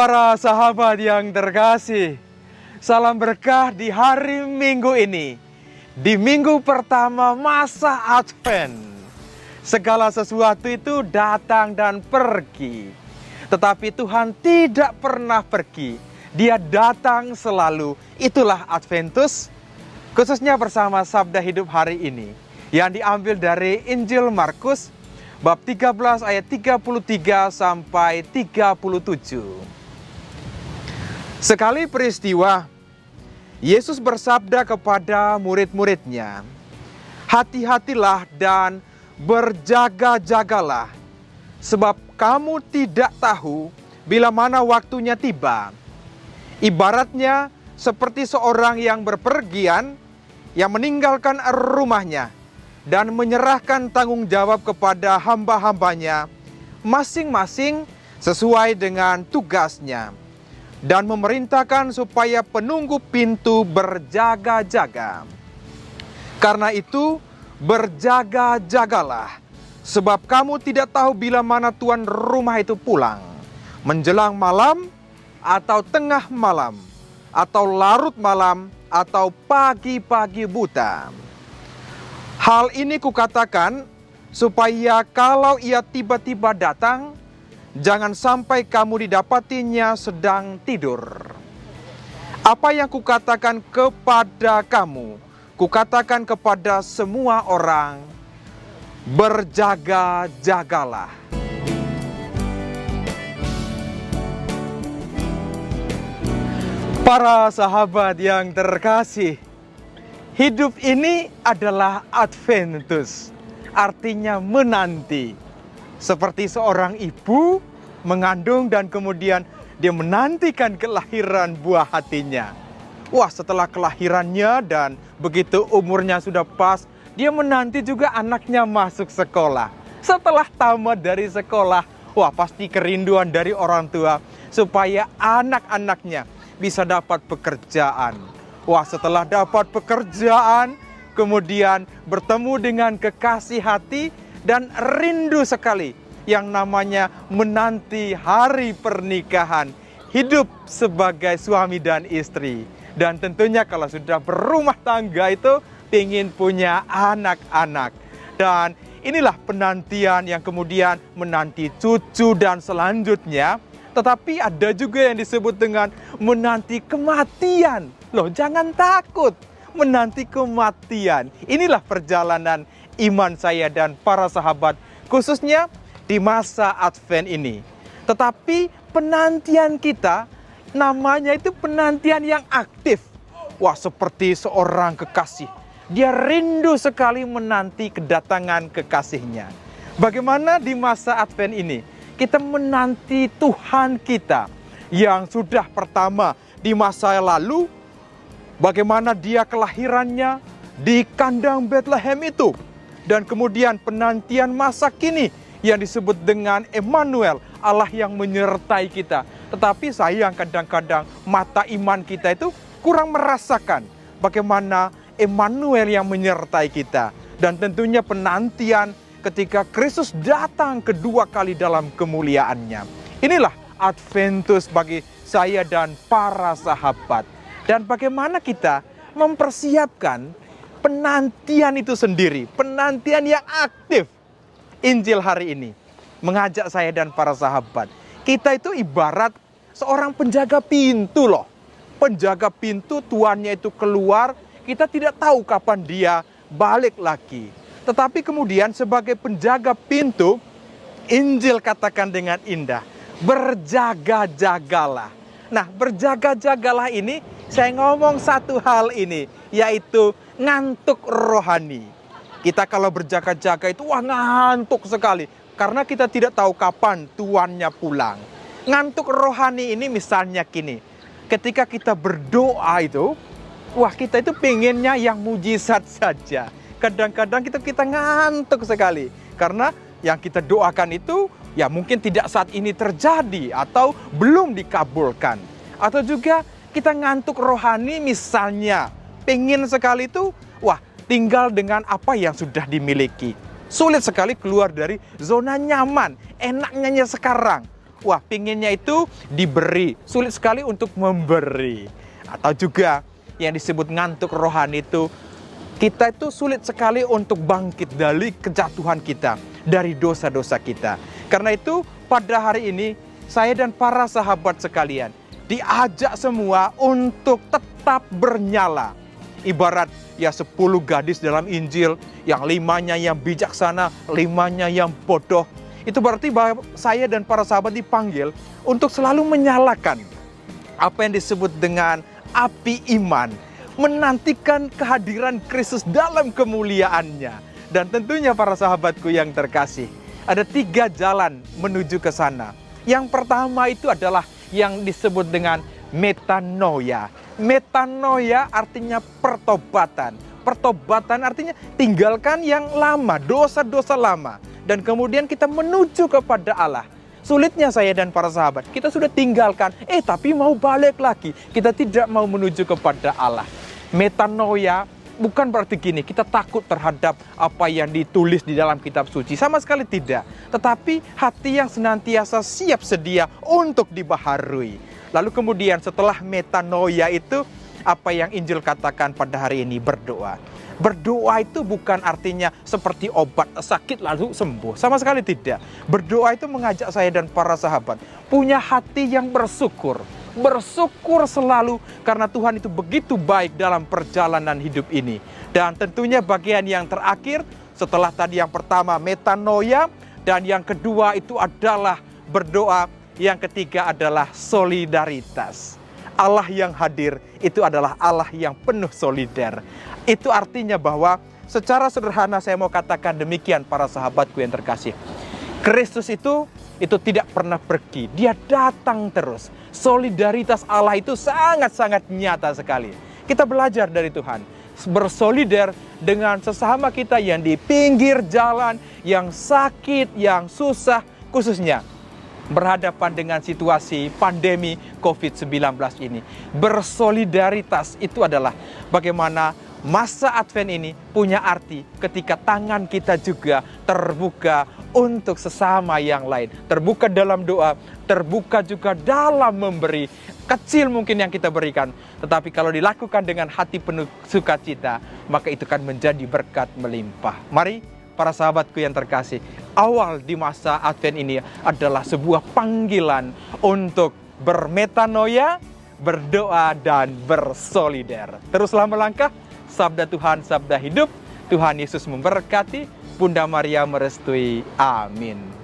Para sahabat yang terkasih, salam berkah di hari Minggu ini, di minggu pertama masa Advent. Segala sesuatu itu datang dan pergi, tetapi Tuhan tidak pernah pergi. Dia datang selalu. Itulah Adventus, khususnya bersama Sabda Hidup hari ini, yang diambil dari Injil Markus, bab 13 ayat 33 sampai 37. Sekali peristiwa, Yesus bersabda kepada murid-muridnya, "Hati-hatilah dan berjaga-jagalah, sebab kamu tidak tahu bila mana waktunya tiba." Ibaratnya seperti seorang yang berpergian, yang meninggalkan rumahnya dan menyerahkan tanggung jawab kepada hamba-hambanya, masing-masing sesuai dengan tugasnya, dan memerintahkan supaya penunggu pintu berjaga-jaga. Karena itu, berjaga-jagalah, sebab kamu tidak tahu bila mana tuan rumah itu pulang, menjelang malam, atau tengah malam, atau larut malam, atau pagi-pagi buta. Hal ini kukatakan, supaya kalau ia tiba-tiba datang, jangan sampai kamu didapatinya sedang tidur. Apa yang kukatakan kepada kamu, kukatakan kepada semua orang, berjaga-jagalah. Para sahabat yang terkasih, hidup ini adalah Adventus, artinya menanti. Seperti seorang ibu mengandung dan kemudian dia menantikan kelahiran buah hatinya. Wah, setelah kelahirannya dan begitu umurnya sudah pas, dia menanti juga anaknya masuk sekolah. Setelah tamat dari sekolah, wah pasti kerinduan dari orang tua supaya anak-anaknya bisa dapat pekerjaan. Wah, setelah dapat pekerjaan, kemudian bertemu dengan kekasih hati, dan rindu sekali yang namanya menanti hari pernikahan, hidup sebagai suami dan istri. Dan tentunya kalau sudah berumah tangga itu ingin punya anak-anak. Dan inilah penantian yang kemudian menanti cucu dan selanjutnya. Tetapi ada juga yang disebut dengan menanti kematian. Loh, jangan takut menanti kematian. Inilah perjalanan iman saya dan para sahabat, khususnya di masa Advent ini. Tetapi penantian kita, namanya itu penantian yang aktif. Wah, seperti seorang kekasih. Dia rindu sekali menanti kedatangan kekasihnya. Bagaimana di masa Advent ini kita menanti Tuhan kita yang sudah pertama di masa lalu, bagaimana dia kelahirannya di kandang Bethlehem itu. Dan kemudian penantian masa kini yang disebut dengan Emmanuel, Allah yang menyertai kita. Tetapi sayang kadang-kadang mata iman kita itu kurang merasakan bagaimana Emmanuel yang menyertai kita. Dan tentunya penantian ketika Kristus datang kedua kali dalam kemuliaannya. Inilah Adventus bagi saya dan para sahabat. Dan bagaimana kita mempersiapkan penantian itu sendiri, penantian yang aktif. Injil hari ini mengajak saya dan para sahabat, kita itu ibarat seorang penjaga pintu loh. Penjaga pintu, tuannya itu keluar, kita tidak tahu kapan dia balik lagi. Tetapi kemudian sebagai penjaga pintu, Injil katakan dengan indah, berjaga-jagalah. Nah, berjaga-jagalah ini, saya ngomong satu hal ini, yaitu ngantuk rohani. Kita kalau berjaga-jaga itu wah ngantuk sekali, karena kita tidak tahu kapan tuannya pulang. Ngantuk rohani ini misalnya gini, ketika kita berdoa itu, wah kita itu pengennya yang mujizat saja. Kadang-kadang kita ngantuk sekali, karena yang kita doakan itu ya mungkin tidak saat ini terjadi atau belum dikabulkan. Atau juga kita ngantuk rohani misalnya, pengen sekali itu, wah tinggal dengan apa yang sudah dimiliki. Sulit sekali keluar dari zona nyaman, enaknya sekarang. Wah, pinginnya itu diberi, sulit sekali untuk memberi. Atau juga yang disebut ngantuk rohani itu, kita itu sulit sekali untuk bangkit dari kejatuhan kita, dari dosa-dosa kita. Karena itu pada hari ini saya dan para sahabat sekalian diajak semua untuk tetap bernyala. Ibarat ya 10 gadis dalam Injil, yang 5-nya yang bijaksana, 5-nya yang bodoh. Itu berarti bahwa saya dan para sahabat dipanggil untuk selalu menyalakan apa yang disebut dengan api iman, menantikan kehadiran Kristus dalam kemuliaannya. Dan tentunya para sahabatku yang terkasih, ada 3 jalan menuju ke sana. Yang pertama itu adalah yang disebut dengan metanoia. Metanoia artinya pertobatan. Pertobatan artinya tinggalkan yang lama, dosa-dosa lama. Dan kemudian kita menuju kepada Allah. Sulitnya saya dan para sahabat, kita sudah tinggalkan, tapi mau balik lagi. Kita tidak mau menuju kepada Allah. Metanoia bukan berarti gini, kita takut terhadap apa yang ditulis di dalam kitab suci. Sama sekali tidak. Tetapi hati yang senantiasa siap sedia untuk dibaharui. Lalu kemudian setelah metanoia itu, apa yang Injil katakan pada hari ini? Berdoa. Berdoa itu bukan artinya seperti obat sakit lalu sembuh. Sama sekali tidak. Berdoa itu mengajak saya dan para sahabat punya hati yang bersyukur. Bersyukur selalu karena Tuhan itu begitu baik dalam perjalanan hidup ini. Dan tentunya bagian yang terakhir setelah tadi yang pertama metanoia, dan yang kedua itu adalah berdoa, yang ketiga adalah solidaritas. Allah yang hadir itu adalah Allah yang penuh solider. Itu artinya bahwa secara sederhana saya mau katakan demikian para sahabatku yang terkasih. Kristus itu tidak pernah pergi, dia datang terus. Solidaritas Allah itu sangat-sangat nyata sekali. Kita belajar dari Tuhan, bersolider dengan sesama kita yang di pinggir jalan, yang sakit, yang susah, khususnya berhadapan dengan situasi pandemi COVID-19 ini. Bersolidaritas itu adalah bagaimana masa Advent ini punya arti ketika tangan kita juga terbuka untuk sesama yang lain. Terbuka dalam doa, terbuka juga dalam memberi. Kecil mungkin yang kita berikan, tetapi kalau dilakukan dengan hati penuh sukacita, maka itu akan menjadi berkat melimpah. Mari para sahabatku yang terkasih, awal di masa Advent ini adalah sebuah panggilan untuk bermetanoia, berdoa, dan bersolider. Teruslah melangkah, sabda Tuhan, sabda hidup. Tuhan Yesus memberkati, Bunda Maria merestui. Amin.